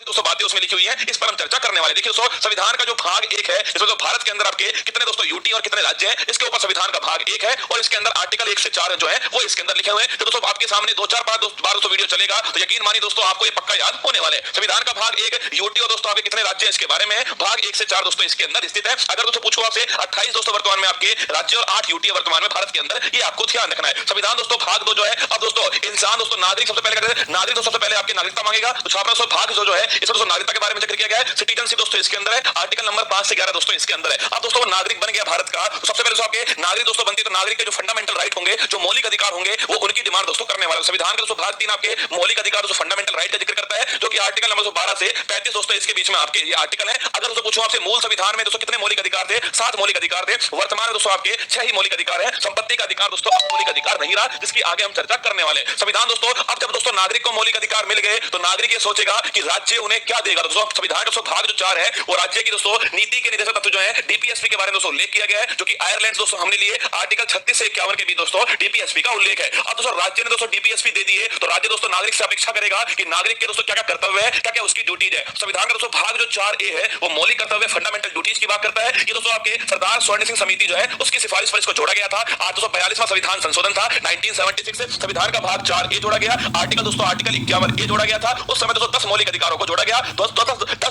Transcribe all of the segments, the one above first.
दोस्तों बातें उसमें लिखी हुई है, इस पर हम चर्चा करने वाले। देखिए दोस्तों, संविधान का जो भाग एक है, इसमें तो भारत के अंदर आपके कितने दोस्तों यूटी और कितने राज्य हैं, इसके ऊपर संविधान का भाग एक है और इसके अंदर आर्टिकल 1 से 4 जो है वो इसके अंदर लिखे हुए हैं। तो दोस्तों आपके सामने दो चार बार दोस्तों वीडियो चलेगा तो यकीन मानिए दोस्तों आपको ये पक्का याद होने वाले। संविधान का भाग एक यूटी और दोस्तों आपके कितने राज्य इसके बारे में भाग 1 से 4 दोस्तों इसके अंदर स्थित है। अगर दोस्तों पूछो आपसे 28 दोस्तों वर्तमान में आपके राज्य और 8 यूटी वर्तमान में भारत के अंदर, ये आपको ध्यान रखना है। संविधान दोस्तों भाग 2 जो है, अब दोस्तों इंसान दोस्तों नागरिक सबसे पहले कहते हैं, नागरिक दोस्तों सबसे पहले आपकी नागरिकता मांगेगा। तो छात्रा दोस्तों भाग जो है इसमें दोस्तों नागरिकता के बारे में जिक्र किया गया है। सिटीजनशिप दोस्तों इसके अंदर है, आर्टिकल नंबर 5 से 11 दोस्तों इसके अंदर है। अब दोस्तों वो नागरिक बन गया भारत का, तो सबसे पहले दोस्तों आपके नागरिक दोस्तों बनते हैं, तो नागरिक के जो फंडामेंटल राइट होंगे, जो मौलिक अधिकार होंगे, वो उनकी डिमांड दोस्तों करने वाला। संविधान का दोस्तों भाग 3 आपके मौलिक अधिकार दोस्तों फंडामेंटल राइट का जिक्र करता है, जो कि आर्टिकल नंबर 12 से 35 दोस्तों इसके बीच में आपके ये आर्टिकल है। अगर दोस्तों पूछूं आपसे मूल संविधान में दोस्तों कितने मौलिक अधिकार थे, 7 मौलिक अधिकार थे। वर्तमान में दोस्तों आपके 6 ही मौलिक अधिकार है। संपत्ति का अधिकार दोस्तों मौलिक अधिकार नहीं रहा, जिसकी आगे हम चर्चा करने वाले। संविधान दोस्तों, अब जब दोस्तों नागरिक को मौलिक अधिकार मिल गए तो नागरिक ये सोचेगा कि राज्य उन्हें क्या देगा। दोस्तों संविधान का भाग जो 4 है वो राज्य की दोस्तों नीति के निर्देशक तत्व जो है डीपीएसपी के बारे में दोस्तों उल्लेख किया गया है, जो कि आयरलैंड दोस्तों हमने लिए आर्टिकल 36 से 51 के बीच दोस्तों डीपीएसपी का उल्लेख है। अब दोस्तों राज्य ने दोस्तों डीपीएसपी दे दिए तो राज्य दोस्तों नागरिक से अपेक्षा करेगा कि नागरिक के दोस्तों क्या क्या कर्तव्य है, क्या क्या उसकी ड्यूटीज है। संविधान का दोस्तों भाग जो 4A है वो मौलिक कर्तव्य फंडामेंटल ड्यूटीज की बात करता है। ये दोस्तों आपके सरदार स्वर्ण सिंह समिति जो है उसकी सिफारिश पर इसको जोड़ा गया था। आज 242वां संविधान संशोधन था 1976 से संविधान का भाग 4A जोड़ा गया। आर्टिकल दोस्तों आर्टिकल 51A जोड़ा गया था। उस समय दोस्तों 10 मौलिक अधिकारों को जोड़ा गया, 10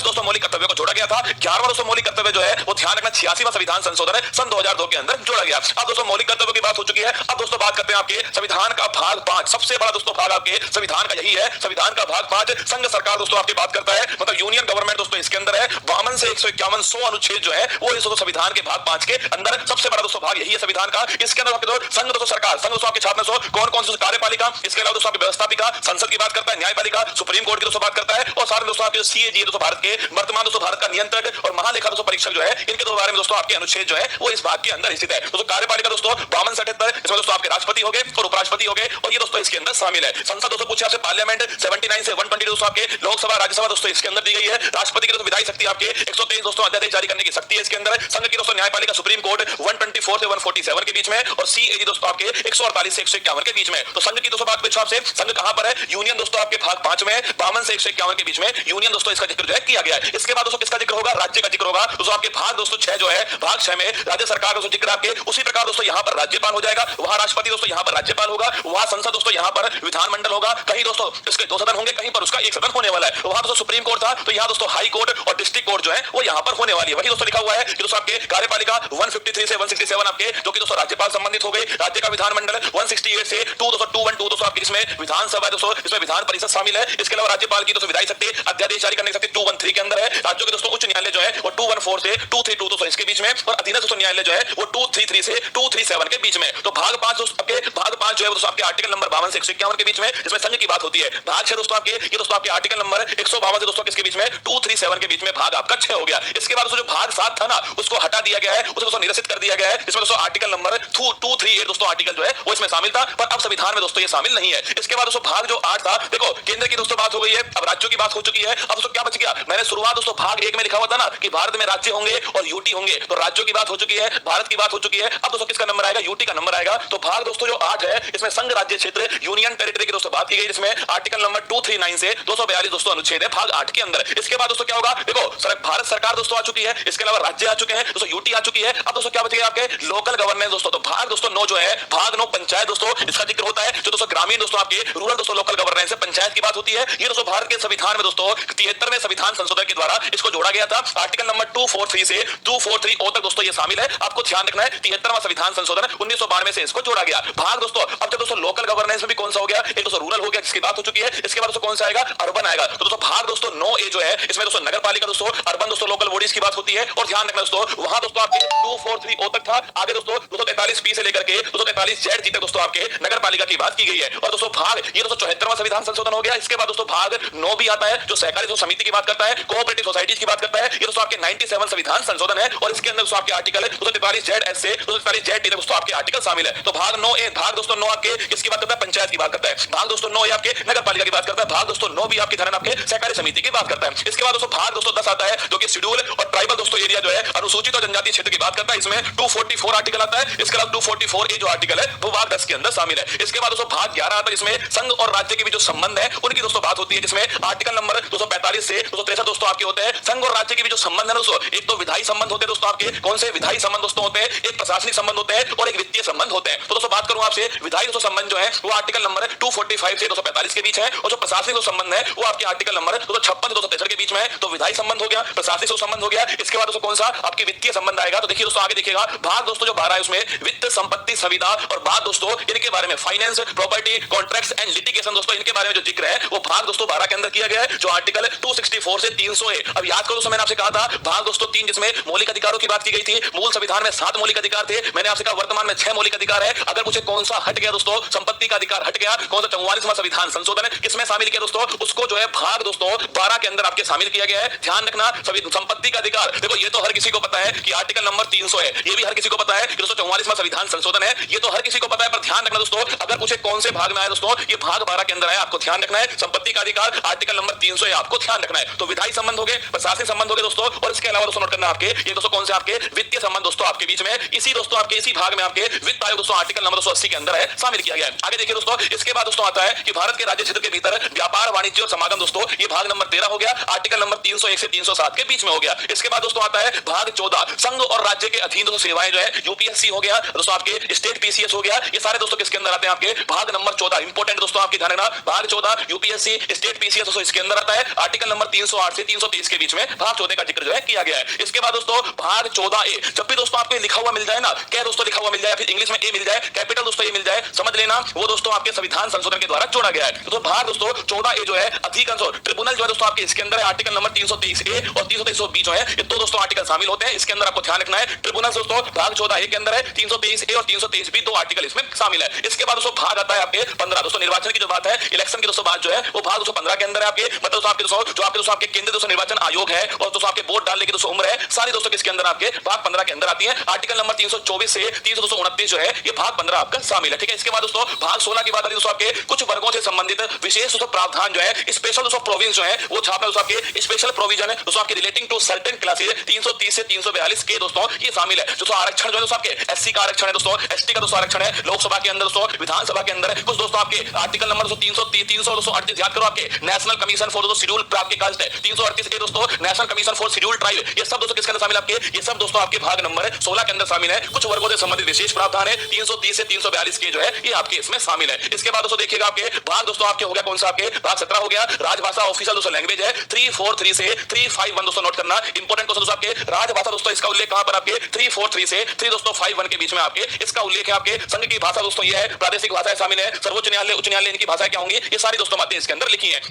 दोस्तों मौलिक कर्तव्यों को जोड़ा गया था। 11वां दोस्तों मौलिक कर्तव्य जो है वो ध्यान रखना 86वां संविधान संशोधन है सन 2002 के अंदर जोड़ा गया। अब दोस्तों मौलिक कर्तव्यों की बात हो चुकी है। अब दोस्तों बात करते हैं आपके संविधान का भाग 5, सबसे बड़ा दोस्तों भाग आपके संविधान का यही है। संविधान का भाग 5 संघ सरकार दोस्तों आपकी बात करता है, मतलब यूनियन गवर्नमेंट दोस्तों इसके अंदर है। 52 से 151 100 अनुच्छेद जो है वो इस संविधान के भाग 5 के अंदर सबसे बड़ा दोस्तों भाग यही है संविधान का। इसके अंदर आपके संघ दोस्तों सरकार, संघ दोस्तों आपके छात्र दोस्तों कौन कौन सी कार्यपालिका, इसके अलावा दोस्तों आपकी व्यवस्थापिका, संसद की बात करता है, न्यायपालिका, सुप्रीम कोर्ट की दोस्तों बात करता है, और साथ में दोस्तों आपके सीएजी दोस्तों भारत के वर्तमान दोस्तों भारत का नियंत्रक और महालेखा दोस्तों परीक्षक जो है, इनके बारे में दोस्तों आपके अनुच्छेद जो है वो इस भाग के अंदर स्थित है। दोस्तों कार्यपालिका दोस्तों 52 से 78 इसमें दोस्तों आपके राष्ट्रपति हो गए और उपराष्ट्रपति हो गए, और ये दोस्तों इसके अंदर शामिल है। संसद दोस्तों पूछे आपसे पार्लियामेंट 79 से 120 दोस्तों आपके लोकसभा राज्यसभा दोस्तों इसके अंदर दी गई है। राष्ट्रपति की दोस्तों विधायी शक्ति आपके 123 दोस्तों अध्यादेश जारी करने की शक्ति है इसके अंदर। संघ की दोस्तों न्यायपालिका सुप्रीम कोर्ट 124 से 147 के बीच में, और सीएजी दोस्तों आपके 148 से 151 के बीच में। तो संघ की दोस्तों बात पूछो आपसे, संघ कहां पर है? यूनियन दोस्तों आपके भाग 5 में 52 से 151 के बीच में यूनियन दोस्तों इसका जिक्र जो है किया गया है। इसके बाद दोस्तों किसका जिक्र होगा? राज्य का जिक्र होगा। दोस्तों आपके भाग दोस्तों 6 जो है, भाग 6 में राज्य सरकार दोस्तों जिक्र आपके उसी प्रकार दोस्तों यहां पर राज्यपाल हो जाएगा, वहां राष्ट्रपति दोस्तों यहां पर राज्यपाल होगा, वहां संसद दोस्तों यहां पर विधानमंडल होगा। कहीं दोस्तों इसके 2 सदन होंगे, कहीं पर उसका 1 सदन होने वाला है। वहां दोस्तों सुप्रीम कोर्ट था, तो यहां दोस्तों हाई कोर्ट और डिस्ट्रिक्ट कोर्ट जो है वो यहां पर होने वाली है। वही दोस्तों लिखा हुआ है कि दोस्तों आपके कार्यपालिका 153 से 167 आपके, जो कि दोस्तों राज्यपाल संबंधित हो गए। राज्य का विधानमंडल 168 से 212 दोस्तों आपके, इसमें विधानसभा दोस्तों इसमें विधान परिषद शामिल है। इसके अलावा राज्यपाल की दोस्तों विधायी शक्ति अध्यादेश जारी करने की शक्ति 213 के अंदर है। राज्यों के दोस्तों उच्च न्यायालय जो है वो 214 से 232 दोस्तों इसके बीच में, और अधीनस्थ दोस्तों न्यायालय जो है वो 233 से 237 के बीच में। तो भाग 5 दोस्तों आपके भाग 5 जो है दोस्तों आपके आर्टिकल नंबर 52 से 151 के बीच में, इसमें संघ की बात होती है। भाग 6 दोस्तों आपके, ये दोस्तों आपके आर्टिकल नंबर 152 से दोस्तों किसके बीच में, 237 के बीच में भाग आपका 6 हो गया। इसके बाद दोस्तों जो भाग 7 था ना उसको हटा दिया गया है, उसे दोस्तों निरसित कर दिया गया है। इसमें दोस्तों आर्टिकल नंबर 238 दोस्तों आर्टिकल जो है वो इसमें शामिल था, पर अब संविधान में दोस्तों ये शामिल नहीं है। इसके बाद दोस्तों भाग जो 8 था, देखो केंद्र की दोस्तों बात हो गई है, अब राज्यों की बात हो चुकी है। अब दोस्तों क्या बच गया? मैंने शुरुआत दोस्तों भाग 1 में लिखा हुआ था ना कि भारत में राज्य होंगे और यूटी होंगे, तो राज्यों की बात हो चुकी है, भारत की बात हो चुकी है। अब दोस्तों किसका नंबर आएगा? यूटी का नंबर आएगा। तो भाग दोस्तों जो 8 है इसमें संघ राज्य क्षेत्र यूनियन टेरिटरी की दोस्तों बात की गई, जिसमें आर्टिकल नंबर 239 से 242 दोस्तों अनुच्छेद है भाग 8 के अंदर। इसके बाद दोस्तों क्या होगा? देखो भारत सरकार दोस्तों आ चुकी है, इसके अलावा राज्य आ चुके हैं, दोस्तों यूटी आ चुकी है। अब दोस्तों क्या बचेगा आपके? लोकल गवर्नेंस दोस्तों। तो भाग दोस्तों 9 जो है, भाग 9 पंचायत दोस्तों इसका जिक्र होता है, जो दोस्तों ग्रामीण दोस्तों आपके रूरल दोस्तों लोकल गवर्नेंस है, पंचायत की बात होती है। ये दोस्तों भारत के संविधान में दोस्तों 73वें संविधान संशोधन के द्वारा इसको जोड़ा गया था। आर्टिकल नंबर 243 से 243 ओ तक दोस्तों ये शामिल है। आपको ध्यान रखना है 73वां संविधान संशोधन 1992 से इसको जोड़ा गया। भाग दोस्तों अब जब दोस्तों लोकल गवर्नेंस में भी कौन सा हो गया? एक दोस्तों रूरल हो गया जिसकी बात हो चुकी है। इसके बाद दोस्तों कौन सा आएगा? अर्बन आएगा। तो दोस्तों भाग दोस्तों 9A जो है इसमें दोस्तों नगर पालिका दोस्तों, अर्बन दोस्तों लोकल बॉडीज की बात होती है। और ध्यान रखना दोस्तों वहां दोस्तों आपके 243 ओ तक था। आगे दोस्तों 243 बी से लेकर के 243 जेड तक दोस्तों आपके नगर पालिका की बात की गई है। और दोस्तों भाग ये दोस्तों 74वां संविधान संशोधन हो गया। इसके बाद दोस्तों भाग 9 भी आता है, जो सहकारी दोस्तों समिति की बात करता है, कोऑपरेटिव सोसाइटीज की बात करता है। ये दोस्तों आपके 97 संविधान संशोधन है, और इसके अंदर दोस्तों आपके आर्टिकल 243 जेड एस से 243 जेड टी तक दोस्तों आपके आर्टिकल शामिल है। तो भाग 9A, भाग दोस्तों 9 आपके किसकी बात करता है? पंचायत की बात करता है। भाग दोस्तों 9 आपके नगर पालिका की बात करता है। भाग दोस्तों 9 भी आपकी धरन आपके सहकारी समिति की बात करता है। इसके बाद दोस्तों भाग दोस्तों 10 आता है जो कि शेड्यूल और ट्राइबल दोस्तों एरिया जो है अनुसूचित और जनजातीय क्षेत्र की बात करता है। इसमें 244 आर्टिकल आता है। इसके अलावा 244 ए जो आर्टिकल है वो भाग 10 के अंदर शामिल है। इसके बाद दोस्तों भाग 11 आता है जिसमें संघ और राज्य के बीच जो संबंध है उनकी दोस्तों बात होती है, जिसमें आर्टिकल नंबर 245 से 263 दोस्तों आपके होते हैं संघ और राज्य के बीच जो संबंध है दोस्तों, एक तो विधायी संबंध होते हैं दोस्तों आपके, कौन से विधायी संबंध दोस्तों होते हैं, एक प्रशासनिक संबंध होते हैं और एक वित्तीय संबंध होते हैं। तो दोस्तों बात करूं आपसे विधायी दोस्तों संबंध जो है वो आर्टिकल नंबर 245 से 245 के बीच है और जो प्रशासनिक संबंध है वो आपके आर्टिकल नंबर 256 से 263 के बीच में है। तो विधायी संबंध हो गया, प्रशासनिक संबंध हो गया। इसके बाद दोस्तों कौन सा आपके वित्तीय संबंध आएगा, तो देखिए दोस्तों आगे देखिएगा भाग दोस्तों जो 12 है उसमें वित्त, संपत्ति, संविदा और बात दोस्तों इनके बारे में finance, property, contracts and litigation दोस्तों इनके बारे में जो जिक्र है वो भाग दोस्तों 12 के अंदर किया गया है जो आर्टिकल 264 से 300 है। अब याद करो दोस्तों मैंने आपसे कहा था भाग दोस्तों 3 जिसमें मौलिक अधिकारों की बात की गई थी। मूल संविधान में 7 मौलिक अधिकार थे, मैंने आपसे कहा वर्तमान में 6 मौलिक अधिकार है। अगर मुझे कौन सा हट गया दोस्तों, संपत्ति का अधिकार हट गया, कौन सा 44वां संविधान संशोधन किसमें शामिल किया दोस्तों, उसको जो है भाग दोस्तों 12 के अंदर आपके शामिल किया गया है। ध्यान रखना संपत्ति का अधिकार, देखो ये तो हर किसी को पता है कि आर्टिकल नंबर 300 है, ये भी हर किसी को पता है कि दोस्तों 44वां संविधान संशोधन है, ये तो हर किसी को पता है। पर ध्यान रखना दोस्तों अगर पूछे कौन से भाग में आया दोस्तों, ये भाग 12 के अंदर है, आपको ध्यान रखना है। संपत्ति का अधिकार आर्टिकल नंबर 300 है, आपको ध्यान रखना है। तो विधायी संबंध हो गए, प्रशासनिक संबंध हो गए दोस्तों, और इसके अलावा दोस्तों नोट करना आपके ये दोस्तों कौन से आपके वित्तीय संबंध दोस्तों आपके बीच में इसी दोस्तों आपके इसी भाग में आपके वित्त आयोग दोस्तों आर्टिकल नंबर 280 के अंदर है शामिल किया गया है। आगे देखिए दोस्तों इसके बाद दोस्तों आता है कि भारत के राज्य क्षेत्र के भीतर व्यापार, वाणिज्य और समागम दोस्तों ये भाग नंबर 13 हो गया, आर्टिकल नंबर 301 से 307 के बीच में हो गया। इसके बाद दोस्तों आता है भाग 14 संघ और राज्य के अधीन दोस्तों सेवाएं जो है यूपीएससी हो गया दोस्तों, आपके स्टेट पीसीएस हो गया, ये सारे दोस्तों किसके अंदर आते हैं आपके भाग नंबर 14। इंपोर्टेंट दोस्तों आपके ध्यान रखना भाग 14 यूपीएससी स्टेट पीसीएस दोस्तों इसके अंदर आता है, आर्टिकल नंबर 308 से 323 के बीच में भाग 14 का जिक्र जो है किया गया है। इसके बाद दोस्तों भाग 14 ए, जब भी दोस्तों आपको लिखा हुआ मिल जाए ना, क्या दोस्तों लिखा हुआ मिल जाए, फिर इंग्लिश में ए मिल जाए, कैपिटल दोस्तों ए मिल जाए, समझ लेना वो दोस्तों आपके संविधान संशोधन के द्वारा जोड़ा गया है। तो भाग दोस्तों 14 ए जो है अधिकांश ट्रिब्यूनल जो है दोस्तों आपके इसके अंदर है, आर्टिकल नंबर 323 ए और 323 बी जो है ये दो दोस्तों आर्टिकल शामिल होते हैं। इसके अंदर आपको ध्यान रखना है ट्रिब्यूनल दोस्तों भाग 14 ए के अंदर है, 323 ए और 323 बी दो आर्टिकल इसमें शामिल है। इसके बाद दोस्तों भाग आता है आपके 15 दोस्तों निर्वाचन की जो बात है, इलेक्शन की दोस्तों बात जो है वो भाग दोस्तों 15 के अंदर है आपके, मतलब दोस्तों आपके दोस्तों जो आपके दोस्तों आपके केंद्रीय दोस्तों निर्वाचन आयोग है और दोस्तों आपके वोट डालने की दोस्तों उम्र है, सारी दोस्तों किसके अंदर आपके भाग 15 के अंदर आती है। आर्टिकल नंबर 324 से 329 जो है ये भाग 15 आपका शामिल है, ठीक है। इसके बाद दोस्तों भाग 16 की बात आती है दोस्तों आपके कुछ वर्गों से संबंधित विशेष दोस्तों प्रावधान जो है, स्पेशल दोस्तों प्रोविंस जो है वो छापा दोस्तों आपके स्पेशल प्रोविजन है दोस्तों आपके रिलेटिंग टू सर्टेन क्लासेस 330 से 342 के दोस्तों ये शामिल है। दोस्तों आरक्षण जो है दोस्तों आपके एससी का आरक्षण है दोस्तों, एसटी का दोस्तों आरक्षण है, लोकसभा के अंदर दोस्तों, विधानसभा के अंदर कुछ दोस्तों आपके आर्टिकल नंबर 338 याद करो आपके नेशनल कमीशन फॉर दोस्तों शेड्यूल आपके कास्ट है 338 ए दोस्तों national commission for schedule tribe, ये सब दोस्तों किसके अंदर शामिल आपके, ये सब दोस्तों आपके भाग नंबर 16 के अंदर शामिल है। कुछ वर्गों से संबंधित विशेष प्रावधान है 330 से 342 के जो है ये आपके इसमें शामिल है। इसके बाद दोस्तों देखिएगा आपके भाग दोस्तों आपके हो गया कौन सा आपके भाग 17 हो गया राजभाषा ऑफिशियल दोस्तों लैंग्वेज है 343 से 351 दोस्तों नोट करना इंपोर्टेंट क्वेश्चन दोस्तों आपके राजभाषा दोस्तों इसका उल्लेख कहां पर आपके 343 से 3 दोस्तों 51 के बीच में आपके इसका उल्लेख है। आपके संघ की भाषा दोस्तों ये है, प्रादेशिक भाषाएं शामिल है, सर्वोच्च न्यायालय उच्च न्यायालय इनकी भाषाएं क्या होंगी, ये सारी दोस्तों बातें इसके अंदर लिखी है।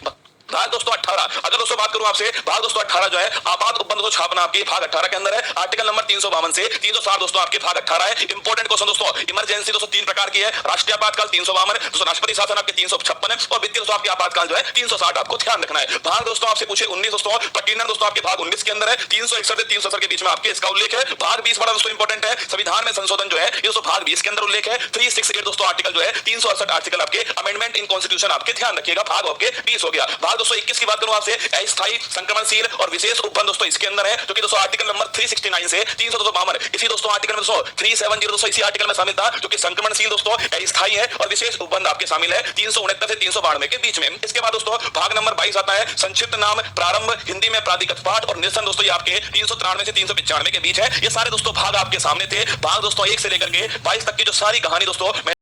भाग दोस्तों 18 अगर दोस्तों बात करूं आपसे भाग दोस्तों 18 जो है आपात उपबंध दोस्तों छापना आपके भाग 18 के अंदर है, आर्टिकल नंबर 352 से 360 दोस्तों आपके भाग 18 है। इंपोर्टेंट क्वेश्चन दोस्तों इमरजेंसी दोस्तों 3 प्रकार की है, राष्ट्रीय आपातकाल 352 दोस्तों, राष्ट्रपति शासन आपके 356 और वित्तीय दोस्तों आपके आपातकाल जो है 360 आपको ध्यान रखना है। भाग दोस्तों आपसे पूछे 19 दोस्तों पर्टिनेंट दोस्तों आपके भाग 19 के अंदर है 361 से 370 के बीच में आपके इसका उल्लेख है। भाग 20 बड़ा दोस्तों इंपोर्टेंट है, संविधान में संशोधन जो है ये दोस्तों भाग 20 के अंदर उल्लेख है 368 दोस्तों आर्टिकल जो है 368 आर्टिकल आपके अमेंडमेंट इन कॉन्स्टिट्यूशन आपके ध्यान रखिएगा, भाग आपके 20 हो गया। भाग दोस्तों 21 की बात करूं से अस्थायी संक्रमणशील और विशेष उपबंध दोस्तों इसके अंदर है जो कि दोस्तों आर्टिकल नंबर 369 से 352 इसी दोस्तों आर्टिकल में दोस्तों 370 दोस्तों इसी आर्टिकल में शामिल था जो कि संक्रमणशील दोस्तों अस्थायी है और विशेष उपबंध आपके शामिल है 369 से 392 के बीच में। इसके बाद दोस्तों भाग नंबर 22 आता है संक्षिप्त नाम प्रारंभ हिंदी में प्राधिकृत पाठ और निरसन दोस्तों ये आपके 393 से 395 के बीच है। ये सारे दोस्तों भाग आपके सामने थे। भाग दोस्तों 1 से लेकर के 22 तक की जो सारी कहानी दोस्तों